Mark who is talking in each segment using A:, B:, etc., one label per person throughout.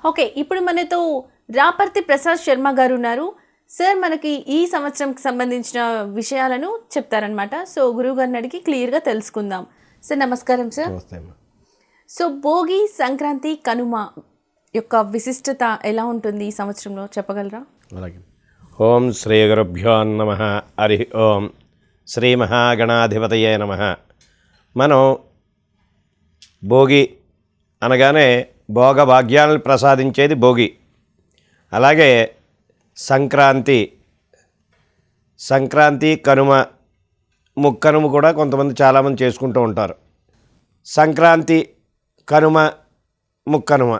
A: Okay, ఇప్పుడు మనతో రాపర్తి ప్రసాద్ శర్మ గారు ఉన్నారు. సార్ మనకి ఈ సంవత్సరంకి సంబంధించిన విషయాలను చెప్తారనమాట. సో గురువు గారిని అడిగి క్లియర్గా తెలుసుకుందాం. సార్ నమస్కారం సార్. సో భోగి, సంక్రాంతి, కనుమ యొక్క విశిష్టత ఎలా ఉంటుంది ఈ సంవత్సరంలో చెప్పగలరా?
B: అలాగే. ఓం శ్రీ గురుభ్యో నమః. హరి ఓం. శ్రీ మహాగణాధిపతయే నమః. మనం భోగి అనగానే భోగభాగ్యాలను ప్రసాదించేది భోగి. అలాగే సంక్రాంతి, కనుమ, ముక్కనుమ కూడా కొంతమంది చాలామంది చేసుకుంటూ ఉంటారు. సంక్రాంతి, కనుమ, ముక్కనుమ.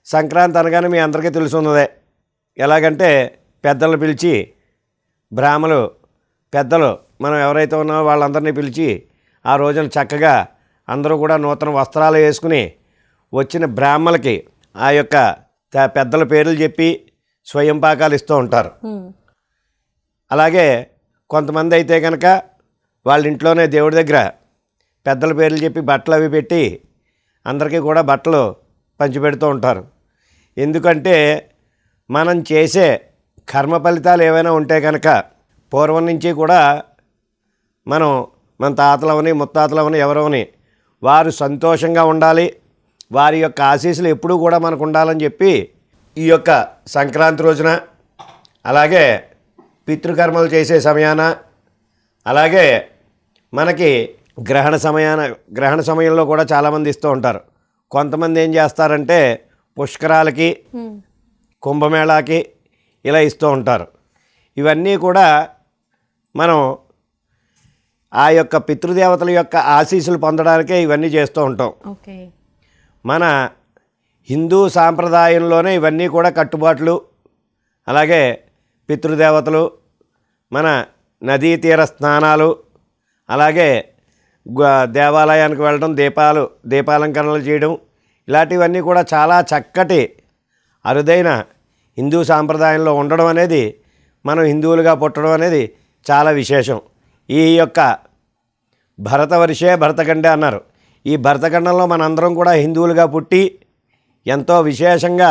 B: సంక్రాంతి అనగానే మీ అందరికీ తెలుసున్నదే. ఎలాగంటే పెద్దలను పిలిచి, పెద్దలు మనం ఎవరైతే ఉన్నామో వాళ్ళందరినీ పిలిచి ఆ రోజున చక్కగా అందరూ కూడా నూతన వస్త్రాలు వేసుకుని వచ్చిన బ్రాహ్మలకి ఆ యొక్క పెద్దల పేర్లు చెప్పి స్వయం పాకాలు ఇస్తూ ఉంటారు. అలాగే కొంతమంది అయితే కనుక వాళ్ళ ఇంట్లోనే దేవుడి దగ్గర పెద్దల పేర్లు చెప్పి బట్టలు అవి పెట్టి అందరికీ కూడా బట్టలు పంచిపెడుతూ ఉంటారు. ఎందుకంటే మనం చేసే కర్మ ఫలితాలు ఏవైనా ఉంటే కనుక పూర్వం నుంచి కూడా మన తాతలవని ముత్తాతలవని ఎవరవని వారు సంతోషంగా ఉండాలి, వారి యొక్క ఆశీస్సులు ఎప్పుడూ కూడా మనకు ఉండాలని చెప్పి ఈ యొక్క సంక్రాంతి రోజున, అలాగే పితృకర్మలు చేసే సమయాన, అలాగే మనకి గ్రహణ సమయంలో కూడా చాలామంది ఇస్తూ ఉంటారు. కొంతమంది ఏం చేస్తారంటే పుష్కరాలకి, కుంభమేళాకి ఇలా ఇస్తూ ఉంటారు. ఇవన్నీ కూడా మనం ఆ యొక్క పితృదేవతల యొక్క ఆశీస్సులు పొందడానికే ఇవన్నీ చేస్తూ ఉంటాం. మన హిందూ సాంప్రదాయంలోనే ఇవన్నీ కూడా కట్టుబాట్లు. అలాగే పితృదేవతలు, మన నదీ తీర స్నానాలు, అలాగే దేవాలయానికి వెళ్ళడం, దీపాలంకరణలు చేయడం, ఇలాంటివన్నీ కూడా చాలా చక్కటి అరుదైన హిందూ సాంప్రదాయంలో ఉండడం అనేది, మనం హిందువులుగా పుట్టడం అనేది చాలా విశేషం. ఈ యొక్క భరతవర్షే భరతఖండే అన్నారు. ఈ భరతఖండంలో మనందరం కూడా హిందువులుగా పుట్టి ఎంతో విశేషంగా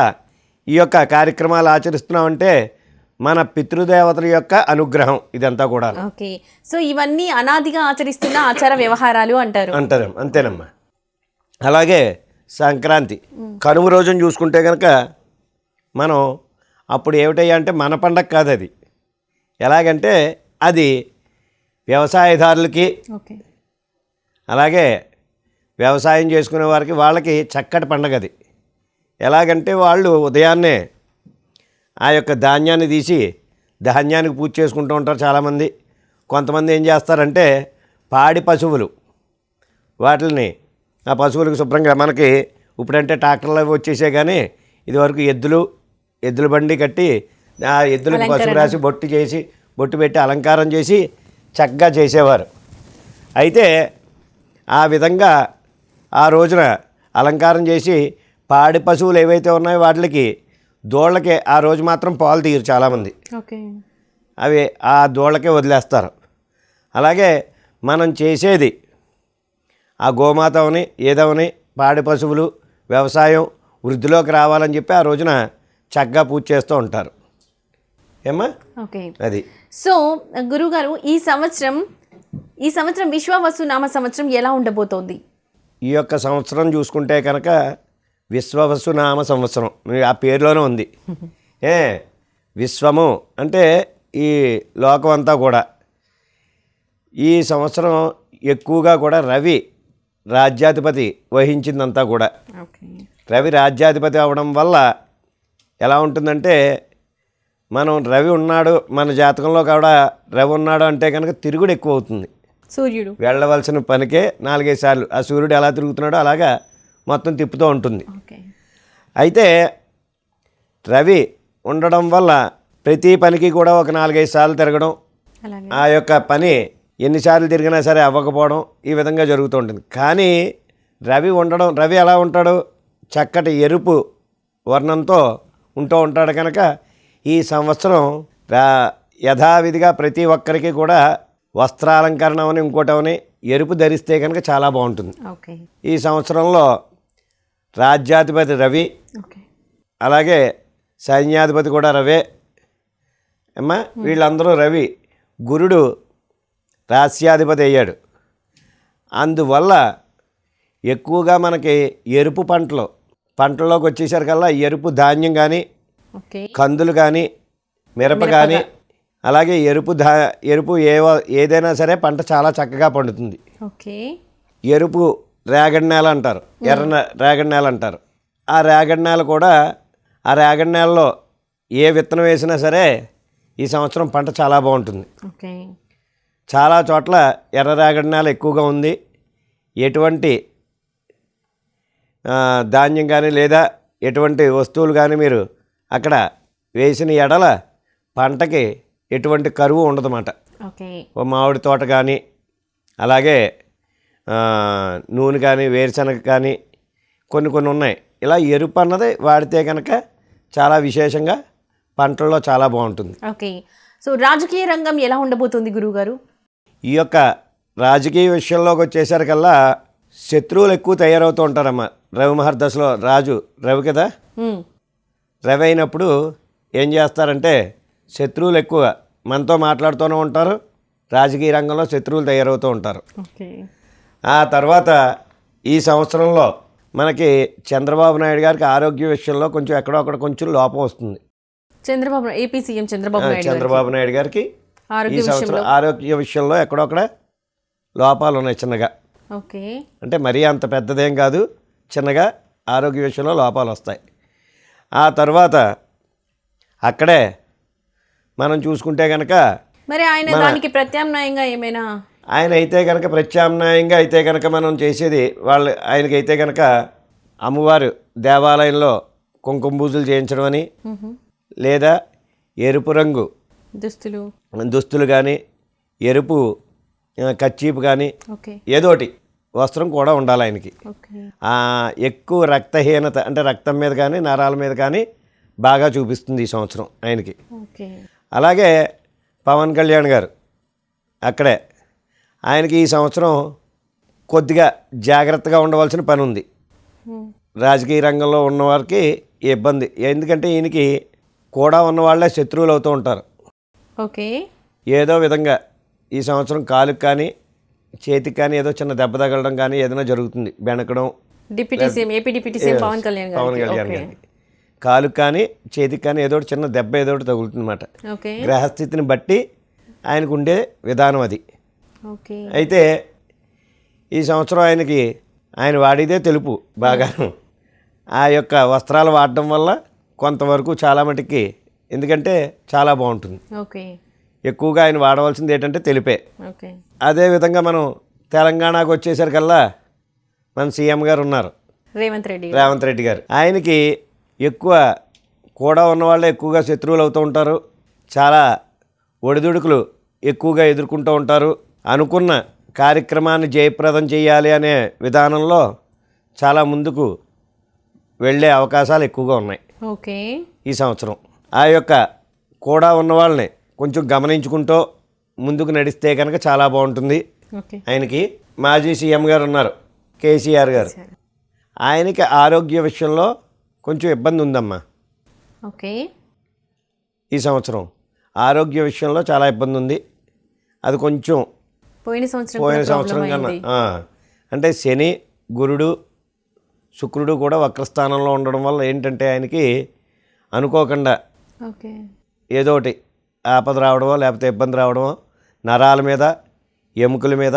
B: ఈ యొక్క కార్యక్రమాలు ఆచరిస్తున్నామంటే మన పితృదేవతల యొక్క అనుగ్రహం ఇదంతా కూడా.
A: ఓకే, సో ఇవన్నీ అనాదిగా ఆచరిస్తున్న ఆచార వ్యవహారాలు అంటారు.
B: అంతేనమ్మా. అలాగే సంక్రాంతి, కనుమ రోజున చూసుకుంటే కనుక మనం అప్పుడు ఏమిటయ్యా అంటే మన పండగ కాదు అది. ఎలాగంటే అది వ్యవసాయదారులకి, అలాగే వ్యవసాయం చేసుకునే వారికి వాళ్ళకి చక్కటి పండగ అది. ఎలాగంటే వాళ్ళు ఉదయాన్నే ఆ యొక్క ధాన్యాన్ని తీసి ధాన్యానికి పూజ చేసుకుంటూ ఉంటారు చాలామంది. కొంతమంది ఏం చేస్తారంటే పాడి పశువులు, వాటిని ఆ పశువులకు శుభ్రంగా, మనకి ఇప్పుడంటే ట్రాక్టర్లు అవి వచ్చేసే, కానీ ఇదివరకు ఎద్దుల బండి కట్టి ఆ ఎద్దులకు పసుపు రాసి బొట్టు పెట్టి అలంకారం చేసి చక్కగా చేసేవారు. అయితే ఆ విధంగా ఆ రోజున అలంకారం చేసి పాడి పశువులు ఏవైతే ఉన్నాయో వాటికి దూళ్ళకే ఆ రోజు మాత్రం పాలు తీయరు చాలామంది. అవి ఆ దూళ్ళకే వదిలేస్తారు. అలాగే మనం చేసేది ఆ గోమాతవని ఏదవని పాడి పశువులు వ్యవసాయం వృద్ధిలోకి రావాలని చెప్పి ఆ రోజున చక్కగా పూజ చేస్తూ ఉంటారు. ఏమ్మా? అది.
A: సో గురుగారు, ఈ సంవత్సరం విశ్వావసు నామ సంవత్సరం ఎలా ఉండబోతోంది?
B: ఈ యొక్క సంవత్సరం చూసుకుంటే కనుక విశ్వవసు నామ సంవత్సరం ఆ పేరులోనే ఉంది. విశ్వము అంటే ఈ లోకం అంతా కూడా. ఈ సంవత్సరం ఎక్కువగా కూడా రవి రాజ్యాధిపతి వహించిందంతా కూడా. రవి రాజ్యాధిపతి అవడం వల్ల ఎలా ఉంటుందంటే, మనం రవి ఉన్నాడు మన జాతకంలో కూడా రవి ఉన్నాడు అంటే కనుక తిరుగుడు ఎక్కువ అవుతుంది.
A: సూర్యుడు
B: వెళ్ళవలసిన పనికే 4-5 సార్లు ఆ సూర్యుడు ఎలా తిరుగుతున్నాడో అలాగా మొత్తం తిప్పుతూ ఉంటుంది. అయితే రవి ఉండడం వల్ల ప్రతి పనికి కూడా ఒక 4-5 సార్లు తిరగడం, ఆ యొక్క పని ఎన్నిసార్లు తిరిగినా సరే అవ్వకపోవడం, ఈ విధంగా జరుగుతూ ఉంటుంది. కానీ రవి ఎలా ఉంటాడు, చక్కటి ఎరుపు వర్ణంతో ఉంటూ ఉంటాడు కనుక ఈ సంవత్సరం యథావిధిగా ప్రతి ఒక్కరికి కూడా వస్త్రాలంకరణ అని ఇంకోటవని ఎరుపు ధరిస్తే కనుక చాలా బాగుంటుంది. ఈ సంవత్సరంలో రాజ్యాధిపతి రవి, అలాగే సైన్యాధిపతి కూడా రవే అమ్మా. వీళ్ళందరూ రవి, గురుడు రాస్యాధిపతి అయ్యాడు. అందువల్ల ఎక్కువగా మనకి ఎరుపు పంటల్లోకి వచ్చేసరికల్లా ఎరుపు ధాన్యం కానీ,
A: ఓకే,
B: కందులు కానీ, మిరప కానీ, అలాగే ఎరుపు ఏదైనా సరే పంట చాలా చక్కగా పండుతుంది.
A: ఓకే,
B: ఎరుపు రేగడి నేల అంటారు, రేగడి నేల అంటారు. ఆ రేగడి నేల కూడా, ఆ రేగడి నేలలో ఏ విత్తనం వేసినా సరే ఈ సంవత్సరం పంట చాలా బాగుంటుంది.
A: ఓకే,
B: చాలా చోట్ల ఎర్ర రేగడి నేల ఎక్కువగా ఉంది. ఎటువంటి ధాన్యం కానీ లేదా ఎటువంటి వస్తువులు కానీ మీరు అక్కడ వేసిన ఎడల పంటకి ఎటువంటి కరువు ఉండదన్నమాట.
A: ఓకే,
B: ఓ మామిడి తోట కానీ, అలాగే నూనె కానీ, వేరుశనగ కానీ కొన్ని ఉన్నాయి. ఇలా ఎరుపు అన్నది వాడితే కనుక చాలా విశేషంగా పంటల్లో చాలా బాగుంటుంది.
A: ఓకే. సో రాజకీయ రంగం ఎలా ఉండబోతుంది గురువుగారు?
B: ఈ యొక్క రాజకీయ విషయంలోకి వచ్చేసరికల్లా శత్రువులు ఎక్కువ తయారవుతూ ఉంటారమ్మా. రవి మహర్దశలో రాజు రవి కదా, రవి అయినప్పుడు ఏం చేస్తారంటే శత్రువులు ఎక్కువ మనతో మాట్లాడుతూనే ఉంటారు. రాజకీయ రంగంలో శత్రువులు తయారవుతూ ఉంటారు.
A: ఓకే.
B: ఆ తర్వాత ఈ సంవత్సరంలో మనకి చంద్రబాబు నాయుడు గారికి ఆరోగ్య విషయంలో కొంచెం ఎక్కడో అక్కడ కొంచెం లోపం వస్తుంది.
A: ఏపీ సీఎం చంద్రబాబు
B: నాయుడు గారికి ఈ సంవత్సరం ఆరోగ్య విషయంలో ఎక్కడో అక్కడ లోపాలు ఉన్నాయి చిన్నగా.
A: ఓకే.
B: అంటే మరీ అంత పెద్దదేం కాదు, చిన్నగా ఆరోగ్య విషయంలో లోపాలు వస్తాయి. ఆ తర్వాత అక్కడే మనం చూసుకుంటే కనుక
A: మరి ఆయన దానికి ప్రత్యామ్నాయంగా ఏమైనా
B: ఆయన అయితే కనుక మనం చేసేది ఆయనకైతే కనుక అమ్మవారు దేవాలయంలో కుంకుమ పూజలు చేయించడం అని, లేదా ఎరుపు రంగు దుస్తులు కానీ, ఎరుపు కచ్చీపు కానీ, ఏదోటి వస్త్రం కూడా ఉండాలి ఆయనకి. ఎక్కువ రక్తహీనత అంటే రక్తం మీద కానీ నరాల మీద కానీ బాగా చూపిస్తుంది ఈ సంవత్సరం ఆయనకి. అలాగే పవన్ కళ్యాణ్ గారు అక్కడే ఆయనకి ఈ సంవత్సరం కొద్దిగా జాగ్రత్తగా ఉండవలసిన పని ఉంది. రాజకీయ రంగంలో ఉన్నవారికి ఇబ్బంది, ఎందుకంటే ఈయనకి కూడా ఉన్న వాళ్ళే శత్రువులు అవుతూ ఉంటారు.
A: ఓకే.
B: ఏదో విధంగా ఈ సంవత్సరం కాలుకి కానీ చేతికి కానీ ఏదో చిన్న దెబ్బ తగలడం కానీ ఏదైనా జరుగుతుంది. బెనకడం
A: పవన్ కళ్యాణ్
B: గారికి కాలుకి కానీ చేతికి కానీ ఏదో చిన్న దెబ్బ ఏదోటి తగులుతుంది అన్నమాట. గ్రహస్థితిని బట్టి ఆయనకు ఉండే విధానం అది. అయితే ఈ సంవత్సరం ఆయన వాడిదే తెలుపు బాగా. ఆ యొక్క వస్త్రాలు వాడడం వల్ల కొంతవరకు చాలా మటుకి, ఎందుకంటే చాలా బాగుంటుంది. ఎక్కువగా ఆయన వాడవలసింది ఏంటంటే తెలుపే. అదేవిధంగా మనం తెలంగాణకు వచ్చేసరికల్లా మన సీఎం గారు ఉన్నారు, రేవంత్ రెడ్డి గారు. ఆయనకి ఎక్కువ కూడా ఉన్నవాళ్ళే ఎక్కువగా శత్రువులు అవుతూ ఉంటారు. చాలా ఒడిదుడుకులు ఎక్కువగా ఎదుర్కొంటూ ఉంటారు. అనుకున్న కార్యక్రమాన్ని జయప్రదం చేయాలి అనే విధానంలో చాలా ముందుకు వెళ్ళే అవకాశాలు ఎక్కువగా ఉన్నాయి ఈ సంవత్సరం. ఆ యొక్క కూడా ఉన్న వాళ్ళని కొంచెం గమనించుకుంటూ ముందుకు నడిస్తే కనుక చాలా బాగుంటుంది. ఆయనకి మాజీ సీఎం గారు ఉన్నారు, కేసీఆర్ గారు. ఆయనకి ఆరోగ్య విషయంలో కొంచెం ఇబ్బంది ఉందమ్మా. ఈ సంవత్సరం ఆరోగ్య విషయంలో చాలా ఇబ్బంది ఉంది. అది కొంచెం పోయిన సంవత్సరం కన్నా అంటే శని, గురుడు, శుక్రుడు కూడా వక్రస్థానంలో ఉండడం వల్ల ఏంటంటే ఆయనకి అనుకోకుండా ఏదోటి ఆపద రావడమో లేకపోతే ఇబ్బంది రావడమో నరాల మీద, ఎముకల మీద,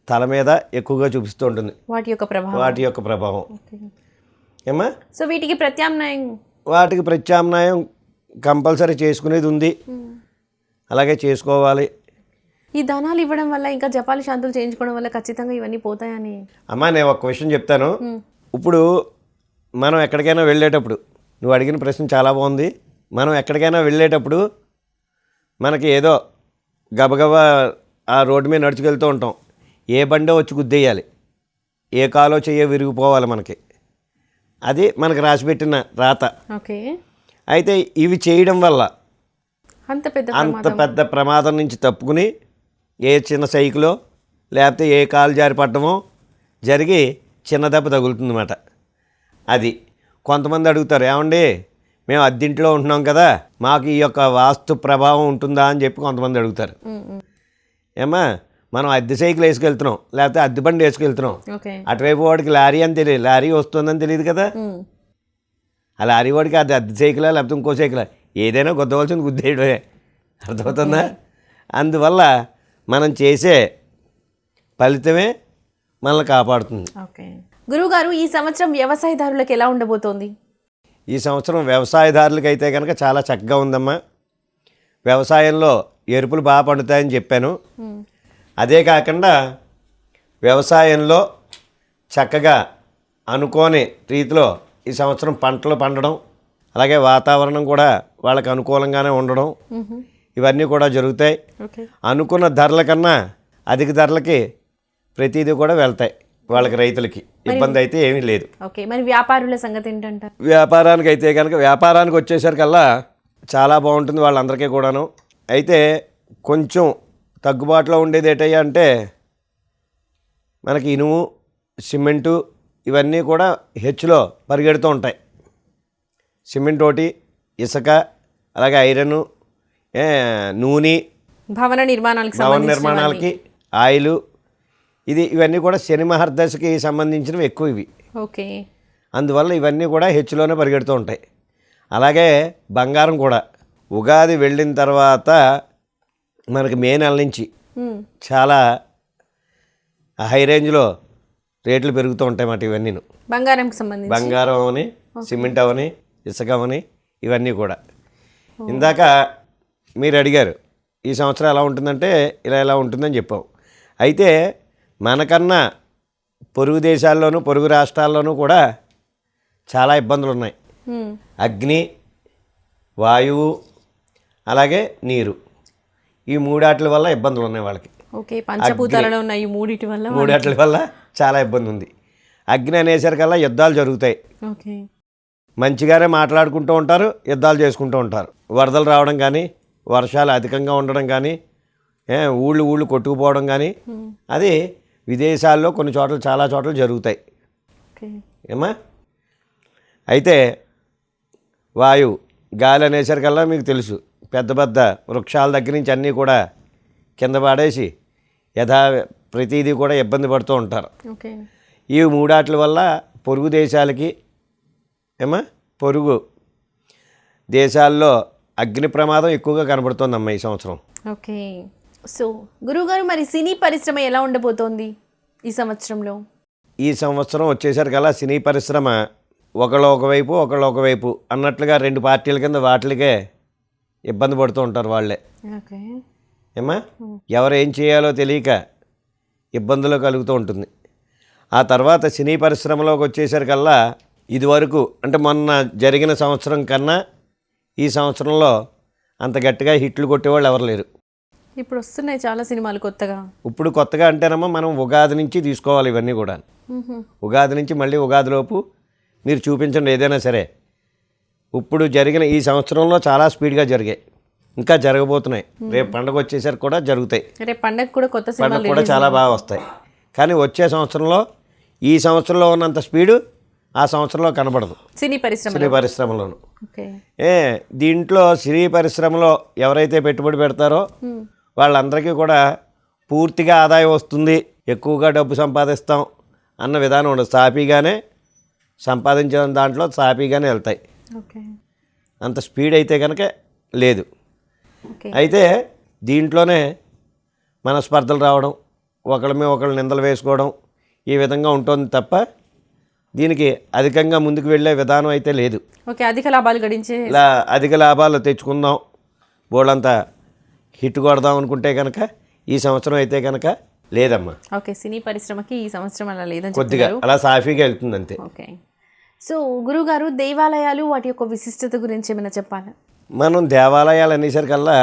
B: తల మీద ఎక్కువగా చూపిస్తూ ఉంటుంది వాటి యొక్క ప్రభావం. ఏమా?
A: సో
B: వాటికి ప్రత్యామ్నాయం కంపల్సరీ చేసుకునేది ఉంది, అలాగే చేసుకోవాలి.
A: ఈ దానాలు ఇవ్వడం వల్ల, ఇంకా జపాలు శాంతులు చేయించుకోవడం వల్ల ఖచ్చితంగా ఇవన్నీ పోతాయని.
B: అమ్మా, నేను ఒక విషయం చెప్తాను. ఇప్పుడు మనం ఎక్కడికైనా వెళ్ళేటప్పుడు, నువ్వు అడిగిన ప్రశ్న చాలా బాగుంది. మనం ఎక్కడికైనా వెళ్ళేటప్పుడు మనకి ఏదో గబగబా ఆ రోడ్డు మీద నడుచుకెళ్తూ ఉంటాం. ఏ బండో వచ్చి గుద్దేయాలి, ఏ కాలో చెయ్యో విరిగిపోవాలి మనకి. అది మనకు రాసిపెట్టిన రాత. అయితే ఇవి చేయడం వల్ల అంత పెద్ద ప్రమాదం నుంచి తప్పుకుని ఏ చిన్న సైకిలో లేకపోతే ఏ కాలు జారి పడ్డమో జరిగి చిన్న దెబ్బ తగులుతుందన్నమాట. అది కొంతమంది అడుగుతారు, ఏమండి మేము అద్దెంట్లో ఉంటున్నాం కదా, మాకు ఈ యొక్క వాస్తు ప్రభావం ఉంటుందా అని చెప్పి కొంతమంది అడుగుతారు. ఏమా మనం అద్దె సైకిల్ వేసుకెళ్తున్నాం, లేకపోతే అద్దె బండి వేసుకెళ్తున్నాం,
A: ఓకే.
B: అటువైపు వాడికి లారీ అని తెలియదు, లారీ వస్తుందని తెలియదు కదా. ఆ లారీ వాడికి అది అద్దె సైకిలా లేకపోతే ఇంకో సైకిలా, ఏదైనా గుద్దవలసింది గుద్దేయడమే. అర్థమవుతుందా? అందువల్ల మనం చేసే ఫలితమే మనల్ని కాపాడుతుంది.
A: ఓకే. గురువుగారు, ఈ సంవత్సరం వ్యవసాయదారులకు ఎలా ఉండబోతోంది?
B: ఈ సంవత్సరం వ్యవసాయదారులకి అయితే కనుక చాలా చక్కగా ఉందమ్మా. వ్యవసాయంలో ఎరుపులు బాగా పండుతాయని చెప్పాను. అదే కాకుండా వ్యవసాయంలో చక్కగా అనుకోని రీతిలో ఈ సంవత్సరం పంటలు పండడం, అలాగే వాతావరణం కూడా వాళ్ళకి అనుకూలంగానే ఉండడం, ఇవన్నీ కూడా జరుగుతాయి.
A: ఓకే.
B: అనుకున్న ధరల కన్నా అధిక ధరలకి ప్రతిదీ కూడా వెళ్తాయి. వాళ్ళకి రైతులకి ఇబ్బంది అయితే ఏమీ లేదు.
A: ఓకే. మరి వ్యాపారుల సంగతి ఏంటంటారు?
B: వ్యాపారానికి అయితే కనుక వ్యాపారానికి వచ్చేసరికల్లా చాలా బాగుంటుంది వాళ్ళందరికీ కూడాను. అయితే కొంచెం తగ్గుబాటులో ఉండేది ఏంటయ్యా అంటే మనకి ఇనుము, సిమెంటు ఇవన్నీ కూడా హెచ్చులో పరిగెడుతూ ఉంటాయి. సిమెంట్ ఒకటి, ఇసుక, అలాగే ఐరన్, నూనె,
A: భవన నిర్మాణాలకు
B: భవన నిర్మాణాలకి ఆయిలు, ఇవన్నీ కూడా శని మహర్దశకి సంబంధించినవి ఎక్కువ ఇవి.
A: ఓకే.
B: అందువల్ల ఇవన్నీ కూడా హెచ్చులోనే పరిగెడుతూ ఉంటాయి. అలాగే బంగారం కూడా ఉగాది వెళ్ళిన తర్వాత మనకి మే నెల నుంచి చాలా హై రేంజ్లో రేట్లు పెరుగుతూ ఉంటాయి మాట. ఇవన్నీ
A: బంగారంకి సంబంధించి
B: బంగారం అవని, సిమెంట్ అవని, ఇసుక అవని, ఇవన్నీ కూడా. ఇందాక మీరు అడిగారు ఈ సంవత్సరం ఎలా ఉంటుందంటే ఇలా ఉంటుందని చెప్పాం. అయితే మనకన్నా పొరుగు దేశాల్లోనూ పొరుగు రాష్ట్రాల్లోనూ కూడా చాలా ఇబ్బందులు ఉన్నాయి. అగ్ని, వాయువు, అలాగే నీరు, ఈ మూడాట్ల వల్ల ఇబ్బందులు ఉన్నాయి వాళ్ళకి.
A: ఓకే. పంచభూతాలలో ఉన్న ఈ మూడిటి
B: వల్ల చాలా ఇబ్బంది ఉంది. అగ్ని అనేసరికల్లా యుద్ధాలు జరుగుతాయి.
A: ఓకే.
B: మంచిగానే మాట్లాడుకుంటూ ఉంటారు, యుద్ధాలు చేసుకుంటూ ఉంటారు. వరదలు రావడం కానీ, వర్షాలు అధికంగా ఉండడం కానీ, ఊళ్ళు కొట్టుకుపోవడం కానీ, అది విదేశాల్లో కొన్ని చోట్ల చాలా చోట్ల జరుగుతాయి. ఏమా అయితే వాయువు, గాలి అనేసరికల్లా మీకు తెలుసు, పెద్ద పెద్ద వృక్షాల దగ్గర నుంచి అన్నీ కూడా కింద పడేసి ప్రతిదీ కూడా ఇబ్బంది పడుతూ ఉంటారు. ఈ మూడాట్ల వల్ల పొరుగు దేశాలకి పొరుగు దేశాల్లో అగ్ని ప్రమాదం ఎక్కువగా కనబడుతుందమ్మా ఈ సంవత్సరం.
A: ఓకే. సో గురువుగారు, మరి సినీ పరిశ్రమ ఎలా ఉండబోతోంది ఈ సంవత్సరంలో?
B: ఈ సంవత్సరం వచ్చేసరికల్లా సినీ పరిశ్రమ ఒకళ్ళు ఒకవైపు అన్నట్లుగా రెండు పార్టీల కింద వాటికే ఇబ్బంది పడుతూ ఉంటారు వాళ్ళే. ఎవరు ఏం చేయాలో తెలియక ఇబ్బందులు కలుగుతూ ఉంటుంది. ఆ తర్వాత సినీ పరిశ్రమలోకి వచ్చేసరికల్లా ఇదివరకు అంటే మొన్న జరిగిన సంవత్సరం కన్నా ఈ సంవత్సరంలో అంత గట్టిగా హిట్లు కొట్టేవాళ్ళు ఎవరు లేరు.
A: ఇప్పుడు వస్తున్నాయి చాలా సినిమాలు కొత్తగా.
B: ఇప్పుడు కొత్తగా అంటేనమ్మా మనం ఉగాది నుంచి తీసుకోవాలి ఇవన్నీ కూడా. ఉగాది నుంచి మళ్ళీ ఉగాదిలోపు మీరు చూపించండి ఏదైనా సరే. ఇప్పుడు జరిగిన ఈ సంవత్సరంలో చాలా స్పీడ్గా జరిగాయి, ఇంకా జరగబోతున్నాయి. రేపు పండుగ వచ్చేసరికి కూడా జరుగుతాయి.
A: రేపు పండుగ కూడా కొత్త
B: పండుగ కూడా చాలా బాగా వస్తాయి. కానీ వచ్చే సంవత్సరంలో ఈ సంవత్సరంలో ఉన్నంత స్పీడు ఆ సంవత్సరంలో కనబడదు సినీ పరిశ్రమలోను. దీంట్లో సినీ పరిశ్రమలో ఎవరైతే పెట్టుబడి పెడతారో వాళ్ళందరికీ కూడా పూర్తిగా ఆదాయం వస్తుంది, ఎక్కువగా డబ్బు సంపాదిస్తాం అన్న విధానం ఉండదు. సాఫీగానే సంపాదించిన దాంట్లో సాఫీగానే వెళ్తాయి. అంత స్పీడ్ అయితే కనుక లేదు. అయితే దీంట్లోనే మనస్పర్ధలు రావడం, ఒకళ్ళ మీద ఒకళ్ళు నిందలు వేసుకోవడం, ఈ విధంగా ఉంటుంది తప్ప దీనికి అధికంగా ముందుకు వెళ్ళే విధానం అయితే లేదు. అధిక లాభాలు తెచ్చుకుందాం, బోళ్ళంతా హిట్ కొడదాం అనుకుంటే కనుక ఈ సంవత్సరం అయితే కనుక లేదమ్మా.
A: ఓకే. సినీ పరిశ్రమకి ఈ సంవత్సరం అలా లేదని
B: కొద్దిగా అలా సాఫీగా వెళ్తుంది అంతే.
A: ఓకే. సో గురువుగారు, దేవాలయాలు వాటి యొక్క విశిష్టత గురించి ఏమైనా చెప్పాలా?
B: మనం దేవాలయాలు అనేసరికల్లా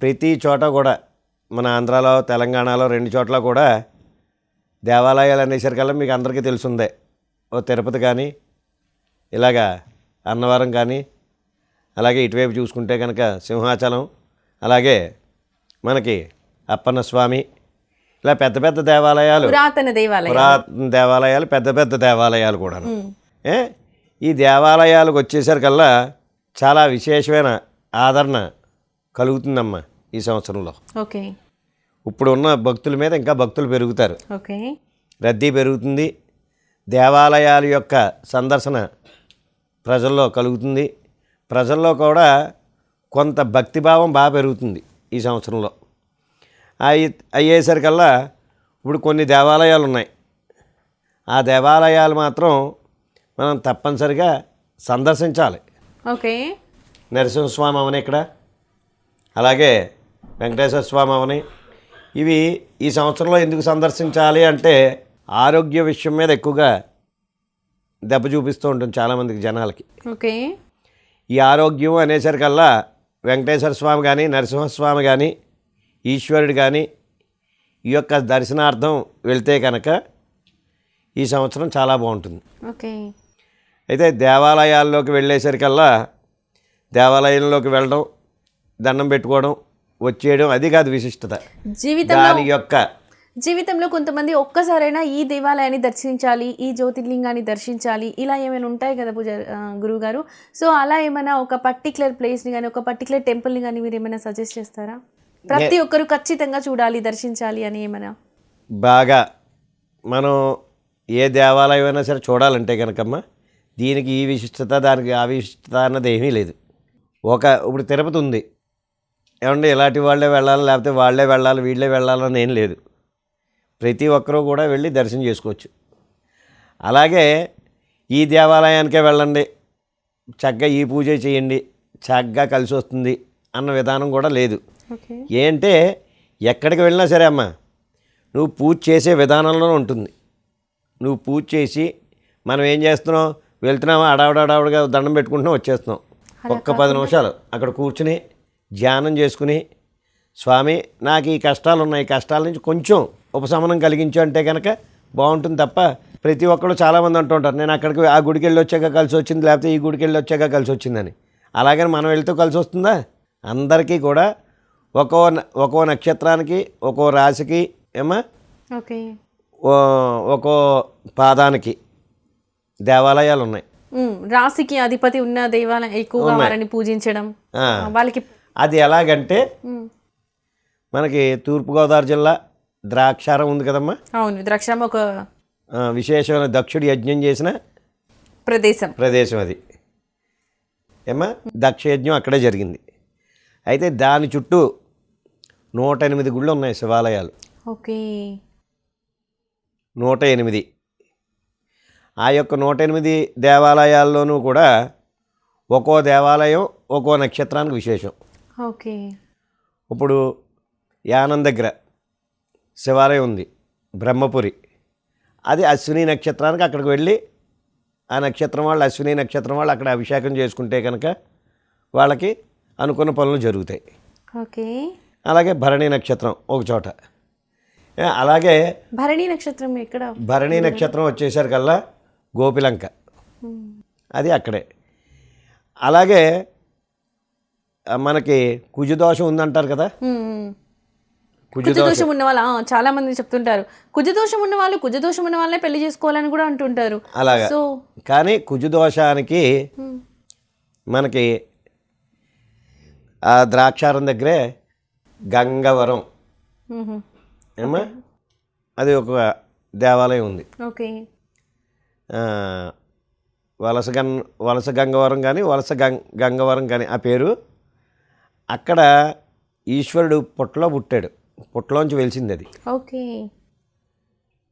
B: ప్రతి చోట కూడా మన ఆంధ్రాలో తెలంగాణలో రెండు చోట్ల కూడా దేవాలయాలు అనేసరికల్లా మీకు అందరికీ తెలుసుందే. ఓ తిరుపతి కానీ, ఇలాగా అన్నవరం కానీ, అలాగే ఇటువైపు చూసుకుంటే కనుక సింహాచలం, అలాగే మనకి అప్పన్న స్వామి, ఇలా పెద్ద పెద్ద దేవాలయాలు, పురాతన దేవాలయాలు, పెద్ద పెద్ద దేవాలయాలు కూడా. ఈ దేవాలయాలకు వచ్చేసరికల్లా చాలా విశేషమైన ఆదరణ కలుగుతుందమ్మా ఈ సంవత్సరంలో.
A: ఓకే.
B: ఇప్పుడు ఉన్న భక్తుల మీద ఇంకా భక్తులు పెరుగుతారు,
A: ఓకే.
B: రద్దీ పెరుగుతుంది, దేవాలయాల యొక్క సందర్శన ప్రజల్లో కలుగుతుంది, ప్రజల్లో కూడా కొంత భక్తిభావం బాగా పెరుగుతుంది ఈ సంవత్సరంలో. అయ్యేసరికల్లా ఇప్పుడు కొన్ని దేవాలయాలు ఉన్నాయి, ఆ దేవాలయాలు మాత్రం మనం తప్పనిసరిగా సందర్శించాలి.
A: ఓకే.
B: నరసింహస్వామి అవని ఇక్కడ, అలాగే వెంకటేశ్వర స్వామి అవని, ఇవి ఈ సంవత్సరంలో ఎందుకు సందర్శించాలి అంటే ఆరోగ్య విషయం మీద ఎక్కువగా దెబ్బ చూపిస్తూ ఉంటుంది చాలామందికి జనాలకి.
A: ఓకే.
B: ఈ ఆరోగ్యం అనేసరికల్లా వెంకటేశ్వర స్వామి కానీ, నరసింహస్వామి కానీ, ఈశ్వరుడు కానీ ఈ యొక్క దర్శనార్థం వెళ్తే కనుక ఈ సంవత్సరం చాలా బాగుంటుంది.
A: ఓకే.
B: అయితే దేవాలయాల్లోకి వెళ్ళేసరికల్లా దేవాలయంలోకి వెళ్ళడం, దండం పెట్టుకోవడం, వచ్చేయడం అది కాదు విశిష్టత. దాని యొక్క
A: జీవితంలో కొంతమంది ఒక్కసారైనా ఈ దేవాలయాన్ని దర్శించాలి, ఈ జ్యోతిర్లింగాన్ని దర్శించాలి, ఇలా ఏమైనా ఉంటాయి కదా గురువుగారు. సో అలా ఏమైనా ఒక పర్టికులర్ ప్లేస్ని కానీ, ఒక పర్టికులర్ టెంపుల్ని కానీ మీరు ఏమైనా సజెస్ట్ చేస్తారా? ప్రతి ఒక్కరు ఖచ్చితంగా చూడాలి, దర్శించాలి అని ఏమైనా?
B: బాగా మనం ఏ దేవాలయం అయినా సరే చూడాలంటే కనుకమ్మ దీనికి ఈ విశిష్టత, దానికి ఆ విశిష్టత అన్నది ఏమీ లేదు. ఇప్పుడు తిరుపతి ఉంది, ఏమంటే ఇలాంటి వాళ్ళే వెళ్ళాలి, లేకపోతే వాళ్ళే వెళ్ళాలి, వీళ్ళే వెళ్ళాలని ఏం లేదు. ప్రతి ఒక్కరూ కూడా వెళ్ళి దర్శనం చేసుకోవచ్చు. అలాగే ఈ దేవాలయానికే వెళ్ళండి, చక్కగా ఈ పూజ చేయండి, చక్కగా కలిసి వస్తుంది అన్న విధానం కూడా లేదు. ఏంటంటే ఎక్కడికి వెళ్ళినా సరే అమ్మ, నువ్వు పూజ చేసే విధానంలోనే ఉంటుంది. నువ్వు పూజ చేసి మనం ఏం చేస్తున్నాం, వెళ్తున్నామా అడావుడిగా దండం పెట్టుకుంటున్నాం, వచ్చేస్తున్నాం. ఒక్క 10 నిమిషాలు అక్కడ కూర్చుని ధ్యానం చేసుకుని, స్వామి నాకు ఈ కష్టాలు ఉన్నాయి, ఈ కష్టాల నుంచి కొంచెం ఉపశమనం కలిగించు అంటే కనుక బాగుంటుంది. తప్ప ప్రతి ఒక్కరు చాలామంది అంటూ ఉంటారు, నేను అక్కడికి ఆ గుడికి వెళ్ళి వచ్చాక కలిసి వచ్చింది, లేకపోతే ఈ గుడికి వెళ్ళి వచ్చాక కలిసి వచ్చిందని. అలాగని మనం వెళ్తూ కలిసి వస్తుందా? అందరికీ కూడా ఒక్కో నక్షత్రానికి, ఒక్కో రాశికి ఏమా,
A: ఓకే,
B: ఒక్కో పాదానికి దేవాలయాలు ఉన్నాయి.
A: రాశికి అధిపతి ఉన్న దేవాలయం ఎక్కువగా వారిని పూజించడం వాళ్ళకి.
B: అది ఎలాగంటే మనకి తూర్పుగోదావరి జిల్లా ద్రాక్షారం ఉంది కదమ్మా.
A: అవును, ద్రాక్షారం ఒక
B: విశేషమైన దక్షుడు యజ్ఞం చేసిన ప్రదేశం అది ఏమా. దక్ష యజ్ఞం అక్కడే జరిగింది. అయితే దాని చుట్టూ 108 గుళ్ళు ఉన్నాయి, శివాలయాలు.
A: ఓకే.
B: 108. ఆ యొక్క 108 దేవాలయాల్లోనూ కూడా ఒక్కో దేవాలయం ఒక్కో నక్షత్రానికి విశేషం.
A: ఓకే.
B: ఇప్పుడు యానం దగ్గర శివాలయం ఉంది, బ్రహ్మపురి. అది అశ్విని నక్షత్రానికి అక్కడికి వెళ్ళి ఆ నక్షత్రం వాళ్ళు, అశ్విని నక్షత్రం వాళ్ళు అక్కడ అభిషేకం చేసుకుంటే కనుక వాళ్ళకి అనుకున్న పనులు జరుగుతాయి.
A: ఓకే.
B: అలాగే భరణి నక్షత్రం ఒక చోట. అలాగే
A: భరణి నక్షత్రం ఎక్కడ?
B: భరణి నక్షత్రం వచ్చేసరికల్లా గోపిలంక, అది అక్కడే. అలాగే మనకి కుజదోషం ఉందంటారు కదా.
A: కుజదోషం ఉన్న వాళ్ళు చాలా మంది చెప్తుంటారు, కుజదోషం ఉన్న వాళ్ళు కుజదోషం ఉన్న వాళ్ళనే పెళ్లి చేసుకోవాలని కూడా అంటుంటారు.
B: అలాగా. కానీ కుజదోషానికి మనకి ఆ ద్రాక్షారం దగ్గరే గంగవరం ఏమా, అది ఒక దేవాలయం ఉంది.
A: ఓకే.
B: వలస గంగవరం కానీ గంగవరం కానీ ఆ పేరు. అక్కడ ఈశ్వరుడు పుట్టలో పుట్టాడు, పుట్టలోంచి వెలిసింది అది.
A: ఓకే.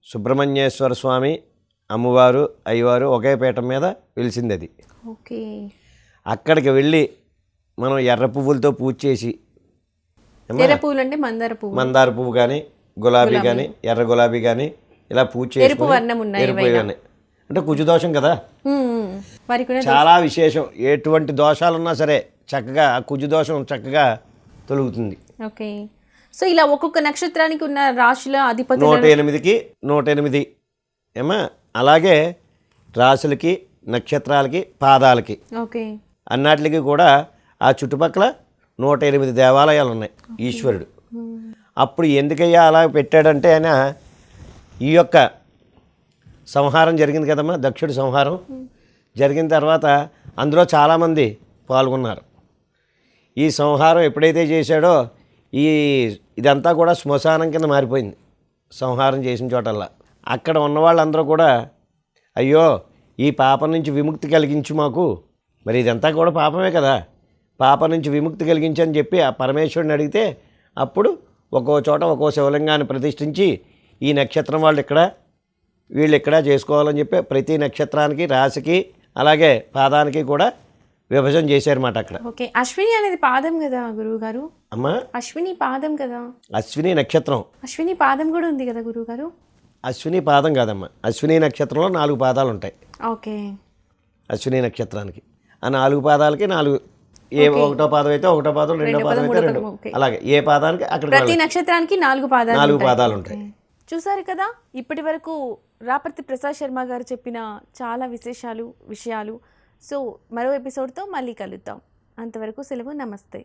B: సుబ్రహ్మణ్యేశ్వర స్వామి, అమ్మవారు, అయ్యవారు ఒకే పీఠం మీద వెలిసింది అది.
A: ఓకే.
B: అక్కడికి వెళ్ళి మనం ఎర్ర పువ్వులతో పూజ చేసి,
A: ఎర్ర పువ్వులు అంటే
B: మందార పువ్వు కానీ, గులాబీ కానీ, ఎర్ర గులాబీ కానీ ఇలా పూజ చేసి, అంటే కుజదోషం కదా, చాలా విశేషం. ఎటువంటి దోషాలున్నా సరే చక్కగా ఆ కుజదోషం చక్కగా తొలుగుతుంది.
A: ఓకే. సో ఇలా ఒక్కొక్క నక్షత్రానికి ఉన్న రాశుల అధిపతి
B: 108కి 108 ఏమా. అలాగే రాశులకి, నక్షత్రాలకి, పాదాలకి,
A: ఓకే,
B: అన్నిటికి కూడా ఆ చుట్టుపక్కల 108 దేవాలయాలు ఉన్నాయి ఈశ్వరుడు. అప్పుడు ఎందుకయ్యా అలా పెట్టాడంటే ఆయన ఈ యొక్క సంహారం జరిగింది కదమ్మా, దక్షుడి సంహారం జరిగిన తర్వాత అందులో చాలామంది పాల్గొన్నారు. ఈ సంహారం ఎప్పుడైతే చేశాడో ఇదంతా కూడా శ్మశానం కింద మారిపోయింది. సంహారం చేసిన చోటల్లా అక్కడ ఉన్న వాళ్ళందరూ కూడా అయ్యో ఈ పాపం నుంచి విముక్తి కలిగించు మాకు, మరి ఇదంతా కూడా పాపమే కదా, పాపం నుంచి విముక్తి కలిగించని చెప్పి ఆ పరమేశ్వరుని అడిగితే అప్పుడు ఒక్కో చోట ఒక్కో శివలింగాన్ని ప్రతిష్ఠించి ఈ నక్షత్రం వాళ్ళు ఇక్కడ వీళ్ళు ఇక్కడ చేసుకోవాలని చెప్పి ప్రతి నక్షత్రానికి రాశికి అలాగే పాదానికి కూడా విభజన చేశారన్నమాట అక్కడ.
A: ఓకే, అశ్విని అనేది పాదం కదా గురువు గారు?
B: అమ్మా,
A: అశ్విని పాదం కదా?
B: అశ్విని నక్షత్రం.
A: అశ్విని పాదం కూడా ఉంది కదా గురువు గారు?
B: అశ్విని పాదం కాదమ్మా, అశ్విని నక్షత్రంలో 4 పాదాలు ఉంటాయి.
A: ఓకే,
B: అశ్విని నక్షత్రానికి ఆ 4 పాదాలకి 4 ఒకటో పాదం అయితే ఒకటో పాదం, రెండో పాదం అయితే 2, అలాగే ఏ పాదానికి అక్కడ
A: ప్రతి నక్షత్రానికి 4 పాదాలు
B: 4 పాదాలు ఉంటాయి.
A: చూసారు కదా, ఇప్పటి వరకు రాపర్తి ప్రసాద్ శర్మ గారు చెప్పిన చాలా విషయాలు. సో మరో ఎపిసోడ్తో మళ్ళీ కలుద్దాం. అంతవరకు సెలవు, నమస్తే.